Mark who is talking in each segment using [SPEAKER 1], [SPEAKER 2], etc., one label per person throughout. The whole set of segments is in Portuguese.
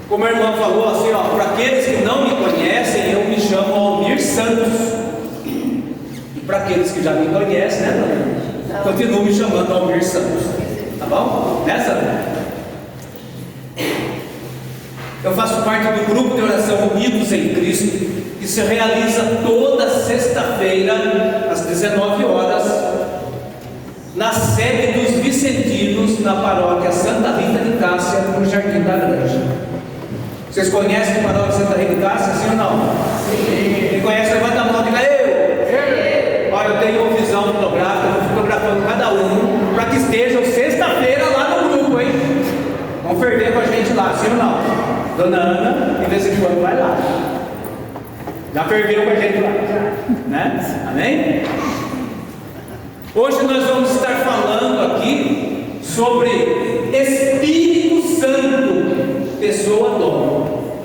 [SPEAKER 1] Como a irmã falou assim, para aqueles que não me conhecem, eu me chamo Almir Santos. E para aqueles que já me conhecem, né, dona? Continuo me chamando Almir Santos. Tá bom? Nessa? Eu faço parte do grupo de oração Unidos em Cristo, que se realiza toda sexta-feira, às 19 horas, na sede dos Vicentinos, na paróquia Santa Rita de Cássia, no Jardim da Granja. Vocês conhecem a paróquia Santa Rita de Cássia, sim ou não? Sim. Quem conhece, levanta a mão e diga eu. Olha, eu tenho uma visão fotográfica, eu vou fotografando cada um, para que estejam sexta-feira lá no grupo, hein? Vão ferver com a gente lá, sim ou não? Dona Ana, de vez em quando vai lá. Já ferveu com a gente lá, né? Amém? Hoje nós vamos estar falando aqui sobre Espírito Santo, pessoa dom.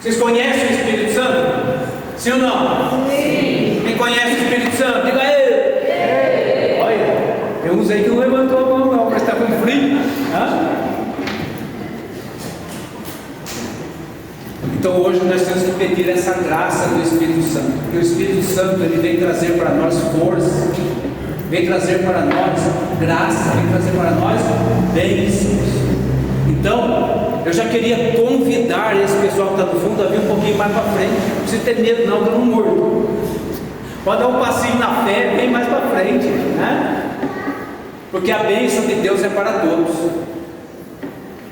[SPEAKER 1] Vocês conhecem o Espírito Santo? Sim ou não? Sim. Quem conhece o Espírito Santo? Diga eu. Olha, tem uns aí que não levantou a mão não, mas está com frio. Então hoje nós temos que pedir essa graça do Espírito Santo, porque o Espírito Santo ele vem trazer para nós força, vem trazer para nós graça, vem trazer para nós bênçãos. Então eu já queria convidar esse pessoal que está no fundo a vir um pouquinho mais para frente. Não precisa ter medo não, que eu não mordo. Pode dar um passinho na fé, vem mais para frente, né? Porque a bênção de Deus é para todos.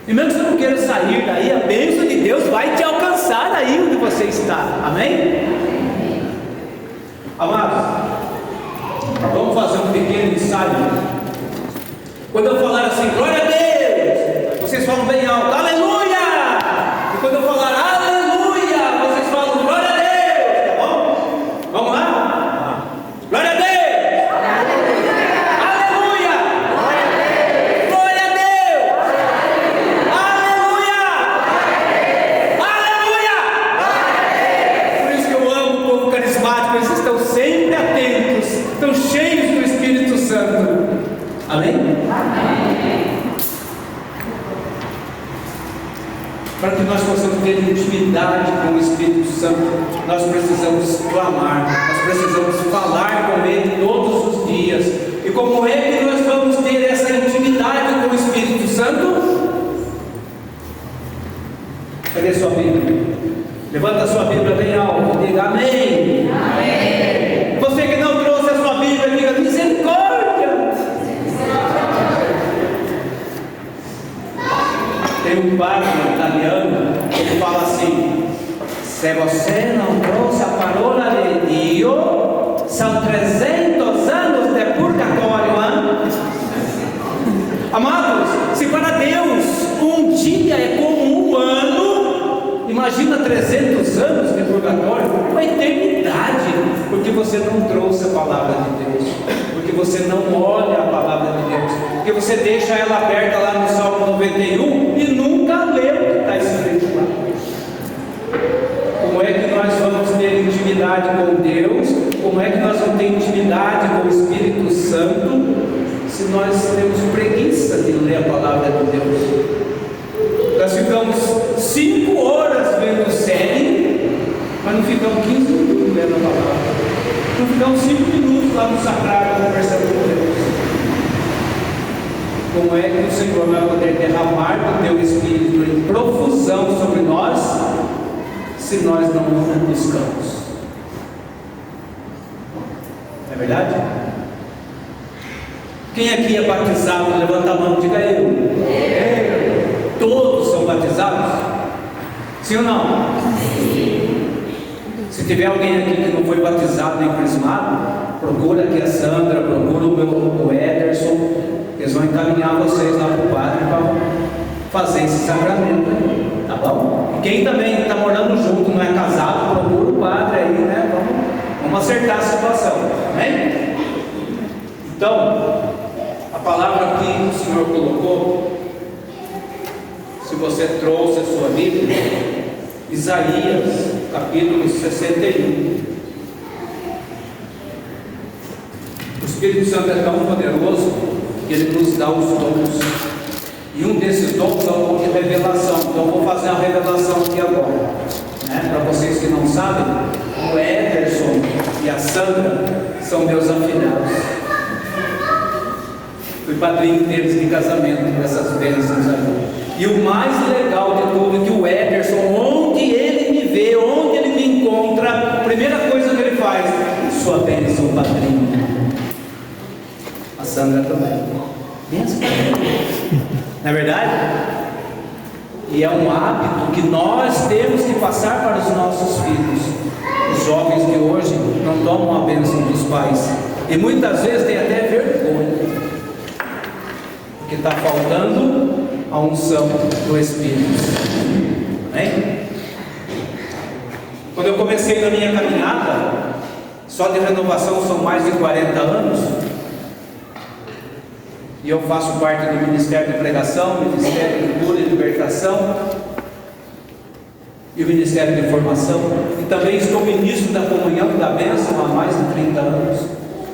[SPEAKER 1] E mesmo que você não queira sair daí, a bênção de Deus vai te alcançar aí onde você está. Amém? Amados, vamos fazer um pequeno ensaio. Quando eu falar assim, glória a Deus, vocês falam bem alto, aleluia! E quando eu falar aleluia, vocês falam glória a Deus, tá bom? Vamos lá? Glória a Deus! Amém? Amém. Para que nós possamos ter intimidade com o Espírito Santo, nós precisamos clamar, nós precisamos falar com Ele todos os dias. E como é que nós vamos ter essa intimidade com o Espírito Santo? Cadê sua Bíblia? Levanta a sua Bíblia bem alto e diga amém. Amém. Você que não trouxe a sua Bíblia, diga misericórdia. Tem um padre italiano que ele fala assim: se você não trouxe a parola de Deus, são 300 anos de purgatório, hein? Amados, se para Deus um dia é como um ano, imagina 300 anos de purgatório, uma eternidade, porque você não trouxe a palavra de Deus, porque você não olha a palavra de Deus, porque você deixa ela aberta lá no Salmo 91 e nunca lê o que está escrito lá. Como é que nós vamos ter intimidade com Deus? Como é que nós vamos ter intimidade com o Espírito Santo se nós temos preguiça de ler a palavra de Deus? Nós ficamos 5 horas vendo série, mas não ficamos 15 minutos lendo a palavra. Não ficamos 5 minutos lá no sacrário conversando com Deus. Como é que o Senhor vai poder derramar o teu Espírito em profusão sobre nós, se nós não o buscamos? Não é verdade? Quem aqui é batizado? Levanta a mão e diga eu. Todos são batizados? Sim ou não? Sim. Se tiver alguém aqui que não foi batizado nem crismado, procura aqui a Sandra, procura o Ederson, eles vão encaminhar vocês lá para o padre para fazer esse sacramento aí, tá bom? E quem também está morando junto, não é casado, procura o padre aí, né? Vamos acertar a situação, amém? Então, a palavra que o Senhor colocou, se você trouxe a sua Bíblia, Isaías, capítulo 61. O Espírito Santo é tão poderoso que ele nos dá os dons. E um desses dons é o dom de revelação. Então eu vou fazer uma revelação aqui agora, né? Para vocês que não sabem, o Ederson e a Sandra são meus afilhados. Fui padrinho deles de casamento, dessas bênçãos aí. E o mais legal de tudo é que o Ederson, onde ele me vê, onde ele me encontra, a primeira coisa que ele faz: sua bênção, padrinho. A Sandra também. Bênção, padrinho. Não é verdade? E é um hábito que nós temos que passar para os nossos filhos. Os jovens que hoje não tomam a bênção dos pais. E muitas vezes tem até vergonha. Porque está faltando a unção do Espírito. Amém? Quando eu comecei na minha caminhada, só de renovação são mais de 40 anos. E eu faço parte do Ministério de Pregação, Ministério de Cura e Libertação e o Ministério de Formação. E também estou ministro da Comunhão e da Bênção há mais de 30 anos.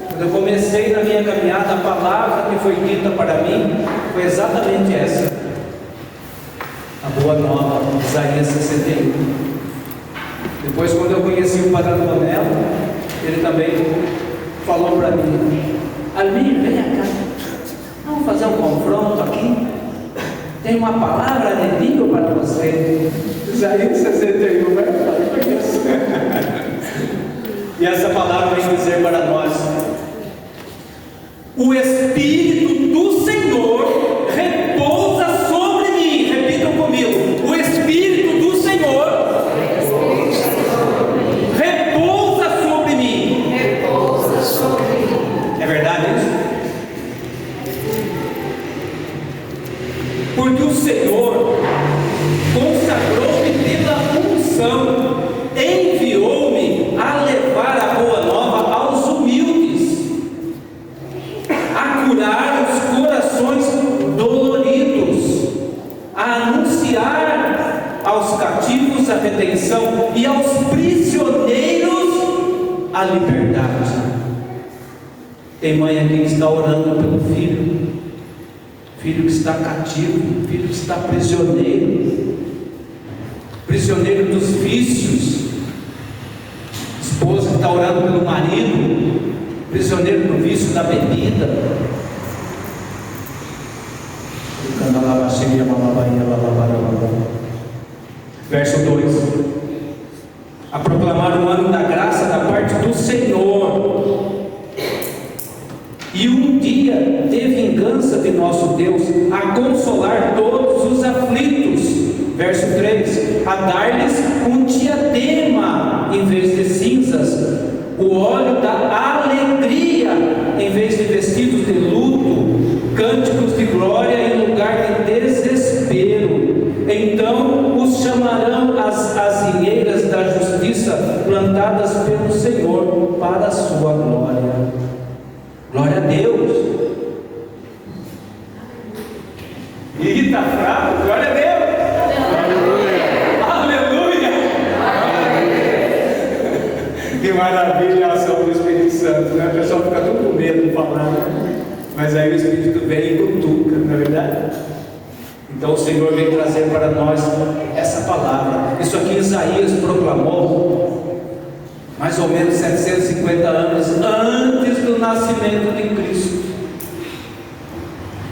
[SPEAKER 1] Quando eu comecei na minha caminhada, a palavra que foi dita para mim foi exatamente essa: a Boa Nova, Isaías 61. Depois, quando eu conheci o Padre Antonello, ele também falou para mim: Almir, vem cá, vamos fazer um confronto aqui. Tem uma palavra de Deus para você. Isaías 61, vai falar com isso. E essa palavra vem dizer para nós: o Espírito do Senhor repousa sobre mim. Repitam comigo: o Espírito do Senhor repousa sobre mim. Repousa sobre mim. É verdade isso? Porque o Senhor consagrou-me pela unção, enviou-me a levar a boa nova aos humildes, a curar os corações doloridos, a anunciar aos cativos a redenção e aos prisioneiros a liberdade. Tem mãe aqui que está orando pelo filho que está cativo, filho que está prisioneiro dos vícios, esposa que está orando pelo marido, prisioneiro do vício da bebida. Verso 2: a proclamar o ano da graça da parte do Senhor, e um dia de vingança de nosso Deus, a consolar todos os aflitos. Verso 3: a dar-lhes um diadema em vez de cinzas, o óleo da alegria em vez de vestidos de luto, cânticos de glória em lugar de desespero. Então os chamarão as azinheiras da justiça, plantadas pelo Senhor para a sua glória. Glória a Deus. E está fraco? Glória a Deus. Aleluia. Que maravilha a ação do Espírito Santo, né? O pessoal fica todo com medo de falar, né? Mas aí o Espírito vem e cutuca, não é verdade? Então o Senhor vem trazer para nós essa palavra. Isso aqui Isaías proclamou mais ou menos 750 anos antes do nascimento de Cristo.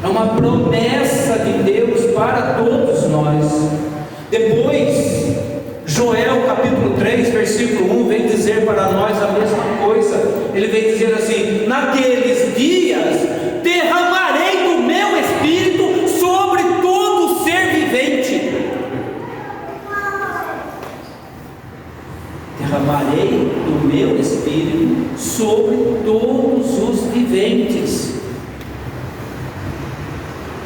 [SPEAKER 1] É uma promessa de Deus para todos nós. Depois, Joel capítulo 3, versículo 1 vem dizer para nós a mesma coisa. Ele vem dizer assim: naqueles dias derramarei do meu espírito sobre todo ser vivente. Derramarei do meu espírito sobre todos os viventes,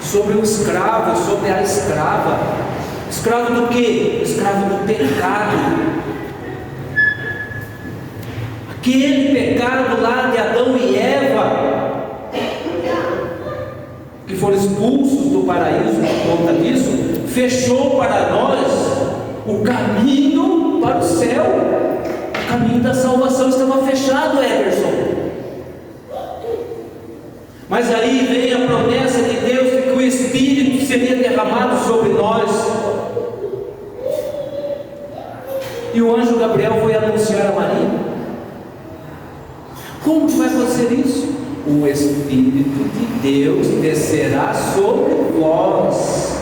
[SPEAKER 1] sobre o escravo, sobre a escrava. Escravo do quê? Escravo do pecado. Aquele pecado lá de Adão e Eva, que foram expulsos do paraíso por conta disso, fechou para nós o caminho para o céu. O caminho da salvação estava fechado, Ederson. Mas aí vem a promessa de Deus de que o Espírito seria derramado sobre nós. E o anjo Gabriel foi anunciar a Maria. Como vai acontecer isso? O Espírito de Deus descerá sobre vós,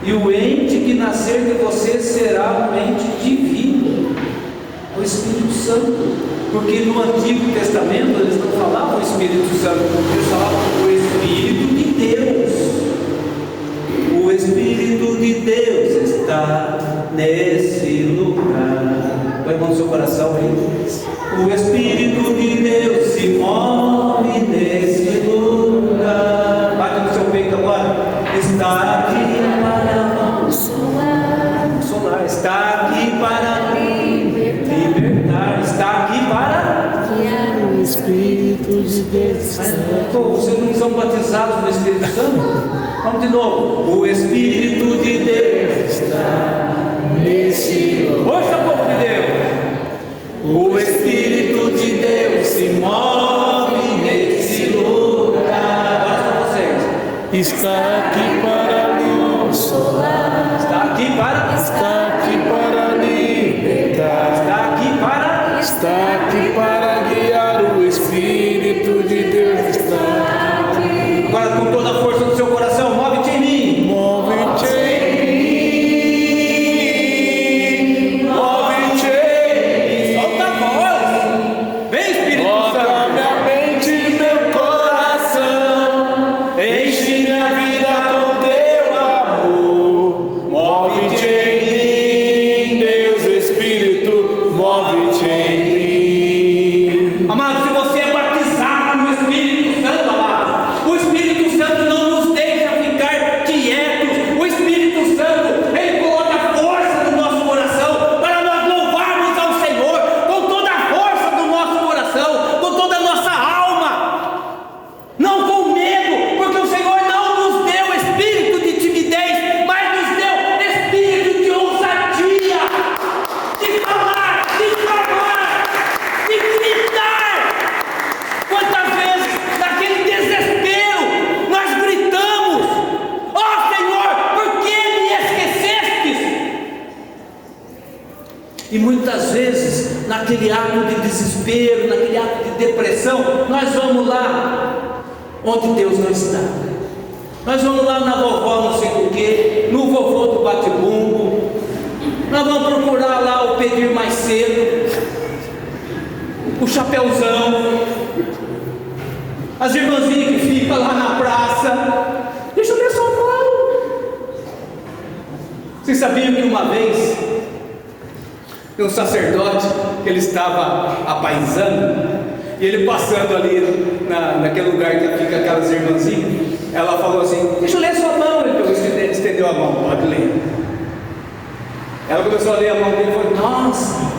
[SPEAKER 1] e o ente que nascer de você será um ente divino, o Espírito Santo. Porque no Antigo Testamento eles não falavam o Espírito Santo, eles falavam o Espírito de Deus. O Espírito de Deus está nesse lugar. Põe a mão no seu coração aí. O Espírito de Deus se move nesse lugar. Bate no seu peito agora. Está aqui para consolar. Está aqui para libertar. Está aqui para
[SPEAKER 2] guiar o Espírito de Deus.
[SPEAKER 1] Vocês não são batizados no Espírito Santo? Vamos de novo. O Espírito de Deus está nesse lugar. Ouça, povo de Deus. O Espírito de Deus se move nesse lugar. Agora vocês.
[SPEAKER 2] Está aqui para lhe consolar.
[SPEAKER 1] Está aqui para
[SPEAKER 2] libertar. Está aqui para guiar. O Espírito de Deus está aqui.
[SPEAKER 1] Agora com toda a força do seu coração, move-te em mim.
[SPEAKER 2] Move-te em mim. Move-te em mim.
[SPEAKER 1] Solta a voz. Vem, Espírito
[SPEAKER 2] Toca
[SPEAKER 1] Santo.
[SPEAKER 2] minha mente e meu coração. Enche minha vida com teu amor. Move-te em mim, Deus Espírito. Move-te em mim.
[SPEAKER 1] Amado, se você é batizado no Espírito Santo, amado, o Espírito Santo não nos deixa ficar quietos. O Espírito Santo, ele coloca força no nosso coração para nós louvarmos ao Senhor com toda a força do nosso coração, com toda a nossa alma, não com medo, porque o Senhor não nos deu espírito de timidez, mas nos deu espírito de ousadia, de falar, de clamar, de gritar. Quantas vezes, naquele desespero, nós gritamos: ó Senhor, por que me esquecestes? E muitas vezes, naquele ato de desespero, naquele ato de depressão, nós vamos lá onde Deus não está. Nós vamos lá na vovó não sei o quê, no vovô do bate-bumbo. Nós vamos procurar lá o pedir mais cedo, o chapeuzão, as irmãzinhas que ficam lá na praça. Deixa eu ver sua mão. Vocês sabiam que uma vez tem um sacerdote que ele estava apaisando, e ele passando ali naquele lugar que fica aquelas irmãzinhas, ela falou assim: deixa eu ler sua mão. Ele estendeu a mão, pode ler. Ela começou a ler a mão dele e falou: nossa,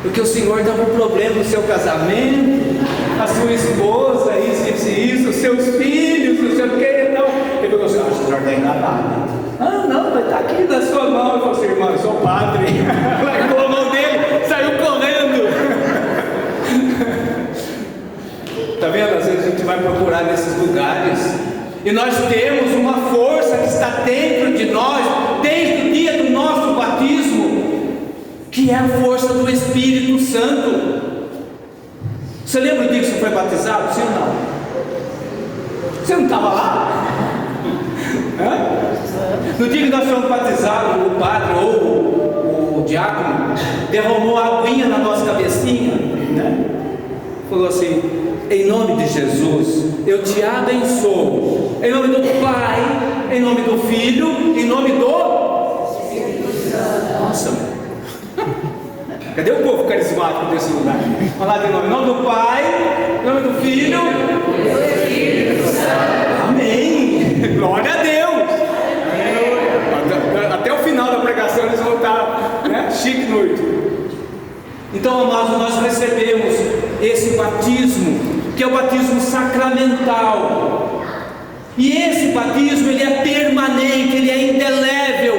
[SPEAKER 1] porque o senhor estava com problema no seu casamento, a sua esposa, isso, os seus filhos, não sei o que, então. Ele falou assim: acho que o senhor está enganado. Ah, não, vai estar aqui na sua mão. Eu falei assim: irmão, eu sou padre. Largou a mão dele, saiu correndo. Está vendo? Às vezes a gente vai procurar nesses lugares, e nós temos uma força que está dentro de nós, desde o dia do nosso batismo, que é a força do Espírito Santo. Você lembra do dia que você foi batizado? Sim ou não? Você não estava lá? No dia que nós fomos batizados, o padre ou o diácono derramou a aguinha na nossa cabecinha, né? Falou assim: em nome de Jesus, eu te abençoo, em nome do Pai, em nome do Filho, em nome do Espírito Santo. Nossa, cadê o povo carismático desse lugar? Vamos lá de novo: em nome do Pai, em nome do Filho e do Espírito Santo. Amém. Glória a Deus. Até o final da pregação eles vão estar, né, chique noite. Então, amados, nós recebemos esse batismo, que é o batismo sacramental. E esse batismo, ele é permanente, ele é indelével.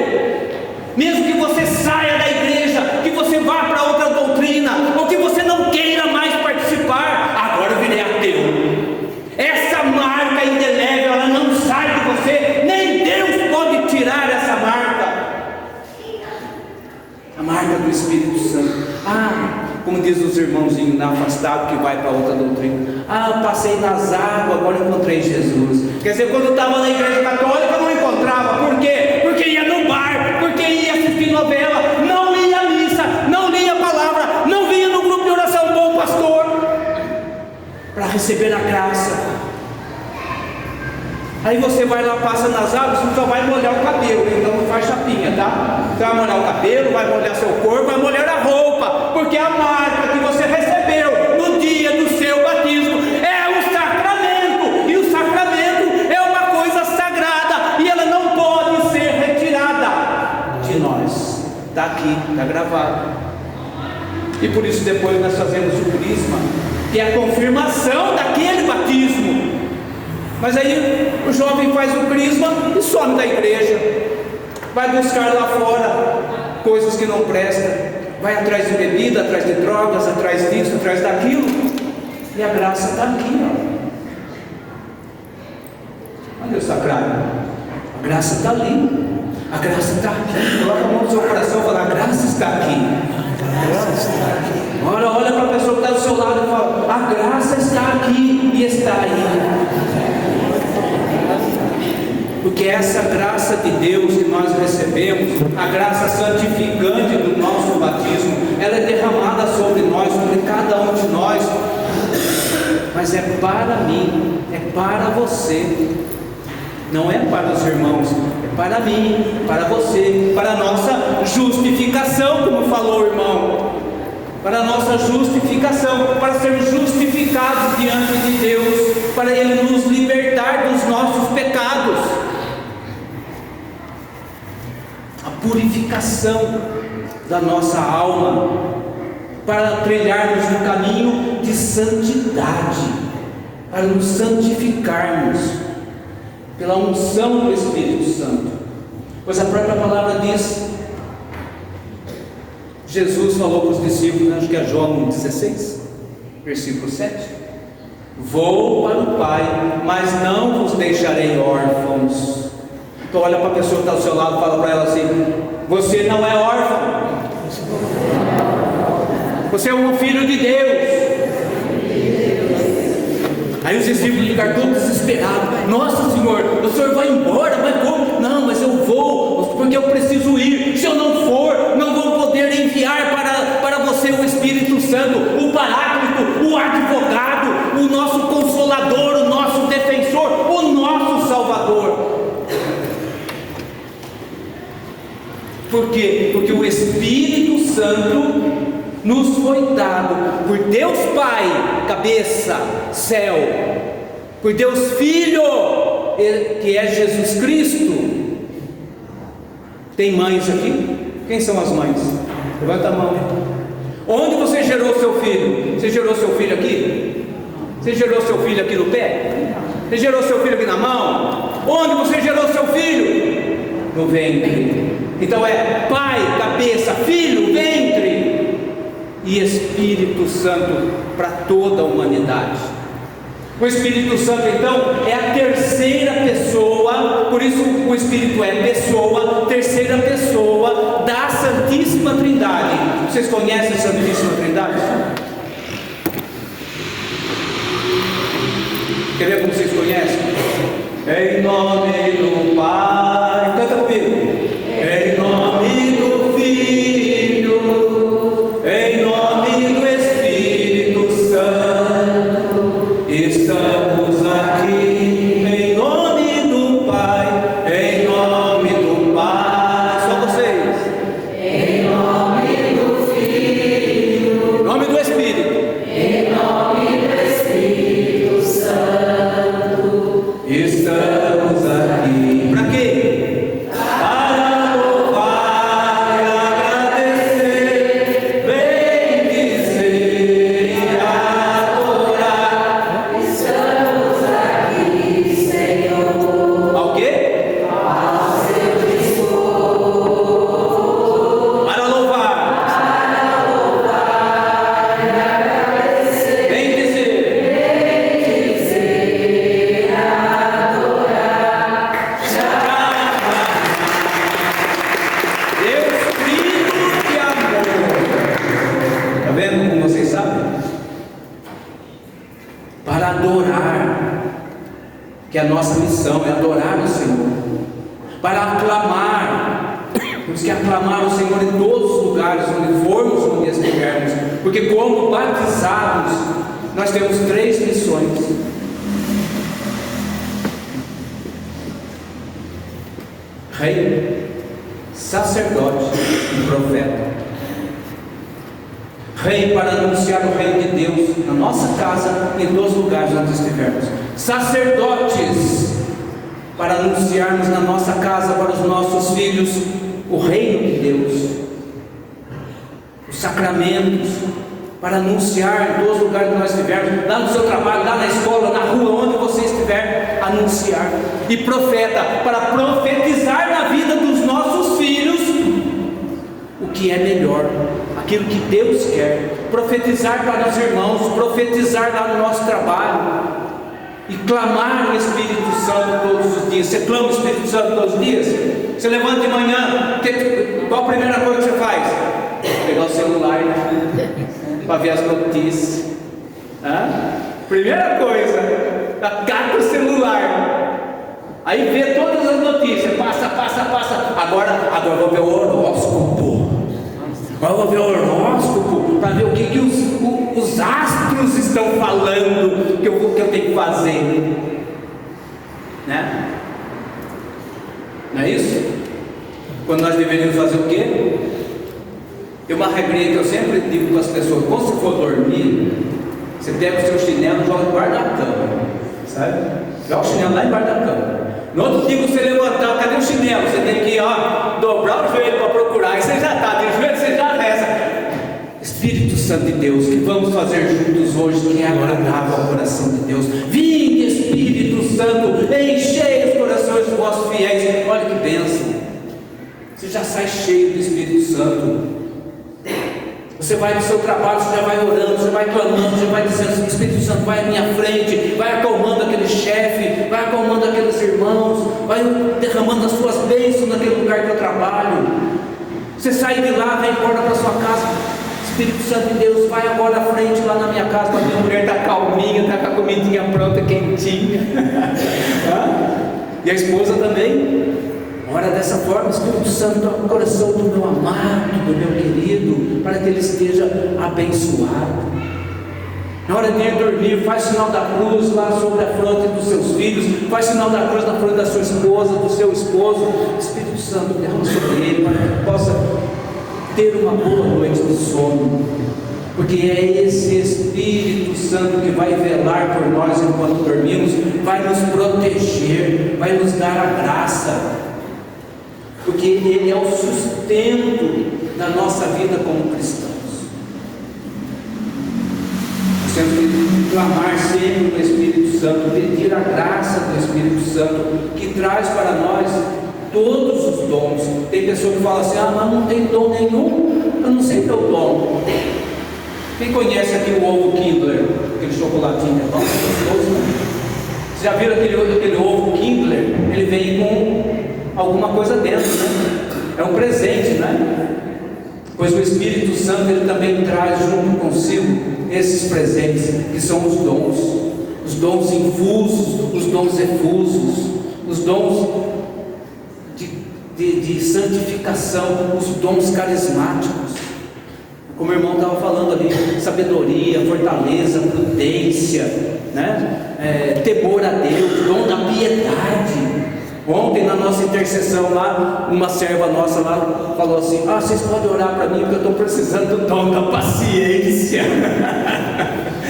[SPEAKER 1] Mesmo que você saia da igreja, que você vá para outra doutrina, ou que você não queira mais participar, agora eu virei ateu. Essa marca indelével, ela não sai de você diz os irmãozinhos afastados que vai para outra doutrina. Ah, eu passei nas águas, agora encontrei Jesus. Quer dizer, quando eu estava na igreja católica eu não encontrava. Por quê? Porque ia no bar, porque ia assistir novela, não ia à missa, não lia a palavra, não vinha no grupo de oração Bom Pastor para receber a graça. Aí você vai lá, passa nas águas, você só vai molhar o cabelo, então não faz chapinha, tá? Você vai molhar o cabelo, vai molhar seu corpo, vai molhar a roupa, porque a marca que você recebeu no dia do seu batismo é o sacramento, e o sacramento é uma coisa sagrada, e ela não pode ser retirada de nós. Está aqui, está gravado. E por isso depois nós fazemos o crisma, que é a confirmação daquele batismo. Mas aí o jovem faz o crisma e some da igreja, vai buscar lá fora coisas que não prestam, vai atrás de bebida, atrás de drogas, atrás disso, atrás daquilo, e a graça está aqui, ó. Olha o sacrário, a graça está ali, a graça está aqui. Coloca a mão no seu coração e fala: a graça está aqui. A graça está aqui. Olha para a pessoa que está do seu lado e fala: a graça está aqui e está aí. Porque essa graça de Deus que nós recebemos, a graça santificante do nosso batismo, ela é derramada sobre nós, sobre cada um de nós, mas é para mim, é para você, não é para os irmãos, é para mim, para você, para a nossa justificação, como falou o irmão, para a nossa justificação, para sermos justificados diante de Deus, para Ele nos libertar dos nossos pecados. Purificação da nossa alma, para trilharmos no caminho de santidade, para nos santificarmos pela unção do Espírito Santo. Pois a própria palavra diz, Jesus falou para os discípulos, acho que é João 16, versículo 7: vou para o Pai, mas não vos deixarei órfãos. Então olha para a pessoa que está ao seu lado e fala para ela assim: você não é órfão, você é um filho de Deus. Aí os discípulos ficaram todos desesperados: nossa Senhor, o Senhor vai embora, mas como? Não, mas eu vou, porque eu preciso ir. Se eu não for, não vou poder enviar para você o Espírito Santo, o Paráclito, o advogado, o nosso consolador, o nosso defensor, o nosso Salvador. Por quê? Porque o Espírito Santo nos foi dado por Deus Pai, cabeça, céu, por Deus Filho, que é Jesus Cristo. Tem mães aqui? Quem são as mães? Levanta a mão. Onde você gerou seu filho? Você gerou seu filho aqui? Você gerou seu filho aqui no pé? Você gerou seu filho aqui na mão? Onde você gerou seu filho? No ventre. Então é Pai, cabeça, Filho, ventre e Espírito Santo para toda a humanidade. O Espírito Santo então é a terceira pessoa, por isso o Espírito é pessoa, terceira pessoa da Santíssima Trindade. Vocês conhecem a Santíssima Trindade? Quer ver como vocês conhecem? Em nome do Pai, canta comigo. Em nome do Filho, em nome do Espírito Santo, estamos aqui. Em nome do Pai, em nome do Pai. Só vocês. Em nome do Filho, em nome do Espírito, em nome do Espírito Santo, estamos aqui. que a nossa missão é adorar o Senhor, para aclamar. Temos que aclamar o Senhor em todos os lugares onde formos, onde estivermos, porque como batizados, nós temos 3 missões: rei, sacerdote e profeta. Rei, para anunciar o reino de Deus na nossa casa e em todos os lugares onde estivermos. Sacerdotes, para anunciarmos na nossa casa para os nossos filhos o reino de Deus. Os sacramentos, para anunciar em todos os lugares que nós estivermos, lá no seu trabalho, lá na escola, na rua, onde você estiver, anunciar. E profeta, para profetizar na vida dos nossos filhos o que é melhor, aquilo que Deus quer. Profetizar para os irmãos, profetizar lá no nosso trabalho, e clamar o Espírito Santo todos os dias. Você clama o Espírito Santo todos os dias? Você levanta de manhã, qual a primeira coisa que você faz? Pegar o celular para ver as notícias. Primeira coisa, cata o celular, aí vê todas as notícias, passa. Agora vou ver o horóscopo. Agora vou ver o horóscopo para ver o que os astros estão falando que eu tenho que fazer, né? Não é isso? Quando nós deveríamos fazer o quê? Tem uma regrinha que eu sempre digo para as pessoas: quando você for dormir, você pega o seu chinelo e joga embaixo da cama, sabe? Joga o chinelo lá embaixo da cama. No outro dia que você levantar, cadê o chinelo? Você tem que dobrar o joelho para procurar. Aí você já está, de joelho você já reza. Espírito Santo de Deus, que vamos fazer juntos hoje, que é agradável ao coração de Deus. Vinde, Espírito Santo, enchei os corações dos vossos fiéis. Olha que bênção, você já sai cheio do Espírito Santo. Você vai no seu trabalho, você já vai orando, você vai clamando, você vai dizendo: Espírito Santo, vai à minha frente, vai acalmando aquele chefe, vai acalmando aqueles irmãos, vai derramando as suas bênçãos naquele lugar que eu trabalho. Você sai de lá, vem embora para sua casa. Espírito Santo de Deus, vai agora à frente lá na minha casa, para a minha mulher está calminha, está com a comidinha pronta, quentinha. E a esposa também. Ora dessa forma, Espírito Santo, toca o coração do meu amado, do meu querido, para que ele esteja abençoado. Na hora de ir dormir, faz sinal da cruz lá sobre a fronte dos seus filhos, faz sinal da cruz na fronte da sua esposa, do seu esposo. Espírito Santo, derrama sobre ele, para que possa ter uma boa noite de sono, porque é esse Espírito Santo que vai velar por nós enquanto dormimos, vai nos proteger, vai nos dar a graça, porque Ele é o sustento da nossa vida como cristãos. Nós temos que clamar sempre no Espírito Santo, pedir a graça do Espírito Santo, que traz para nós todos os dons. Tem pessoa que fala assim: mas não tem dom nenhum, eu não sei teu dom. Quem conhece aqui o ovo Kindler, aquele chocolatinho, é tão gostoso, né? Vocês já viram aquele ovo Kindler? Ele vem com alguma coisa dentro, né? É um presente, né? Pois o Espírito Santo, ele também traz junto consigo esses presentes, que são os dons infusos, os dons efusos, os dons de santificação, os dons carismáticos. Como o irmão estava falando ali, sabedoria, fortaleza, prudência, né? Temor a Deus, dom da piedade. Ontem na nossa intercessão lá, uma serva nossa lá falou assim: vocês podem orar para mim porque eu estou precisando do dom da paciência.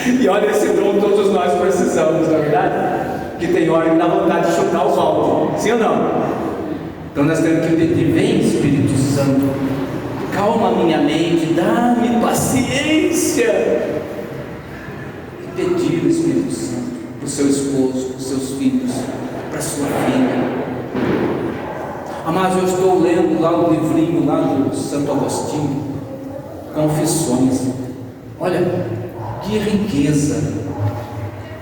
[SPEAKER 1] E olha, esse dom todos nós precisamos, não é verdade? Que tem hora que dá vontade de chutar os altos, sim ou não? Então nós temos que pedir: vem Espírito Santo, calma a minha mente, dá-me paciência. E pedir o Espírito Santo para o seu esposo, para os seus filhos, para a sua filha. Amados, eu estou lendo lá o livrinho lá do Santo Agostinho, Confissões. Olha que riqueza,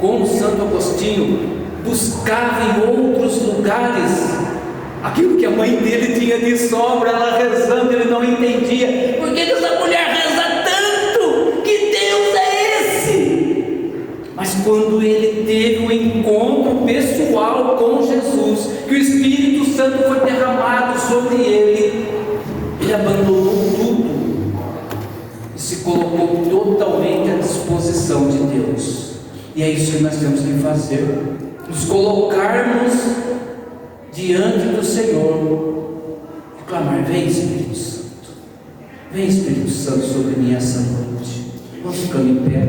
[SPEAKER 1] como Santo Agostinho buscava em outros lugares aquilo que a mãe dele tinha de sobra, ela rezando, ele não entendia. Por que essa mulher reza tanto? Que Deus é esse? Mas quando ele teve um encontro pessoal pessoal com Jesus, que o Espírito Santo foi derramado sobre ele, ele abandonou tudo e se colocou totalmente à disposição de Deus. E é isso que nós temos que fazer, nos colocarmos diante do Senhor e clamar: vem Espírito Santo, vem Espírito Santo sobre mim essa noite. Vamos ficando em pé,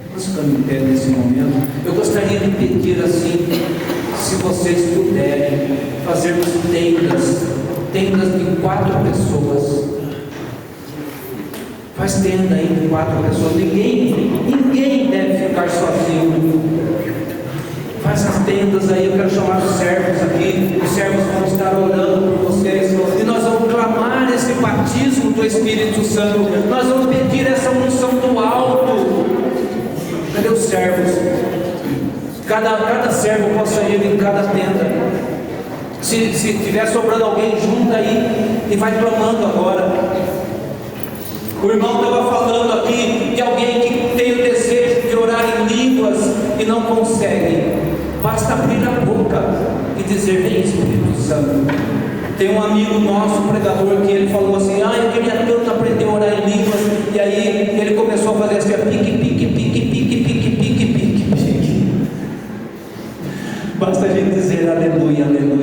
[SPEAKER 1] vamos ficando em pé nesse momento. Eu gostaria de pedir assim, se vocês puderem, fazermos tendas de 4 pessoas. Faz tenda aí de 4 pessoas. Ninguém deve ficar sozinho. Faz as tendas aí. Eu quero chamar os servos aqui. Os servos vão estar orando por vocês, e nós vamos clamar esse batismo do Espírito Santo. Nós vamos pedir essa unção do alto. Cadê os servos? Cada servo possa ir em cada tenda. Se tiver sobrando alguém, junta aí e vai clamando agora. O irmão estava falando aqui de alguém que tem o desejo de orar em línguas e não consegue. Basta abrir a boca e dizer: vem Espírito Santo. Tem um amigo nosso, pregador, que ele falou assim: eu queria tanto aprender a orar em línguas. E aí ele começou a fazer assim: pique. Basta a gente dizer aleluia, aleluia.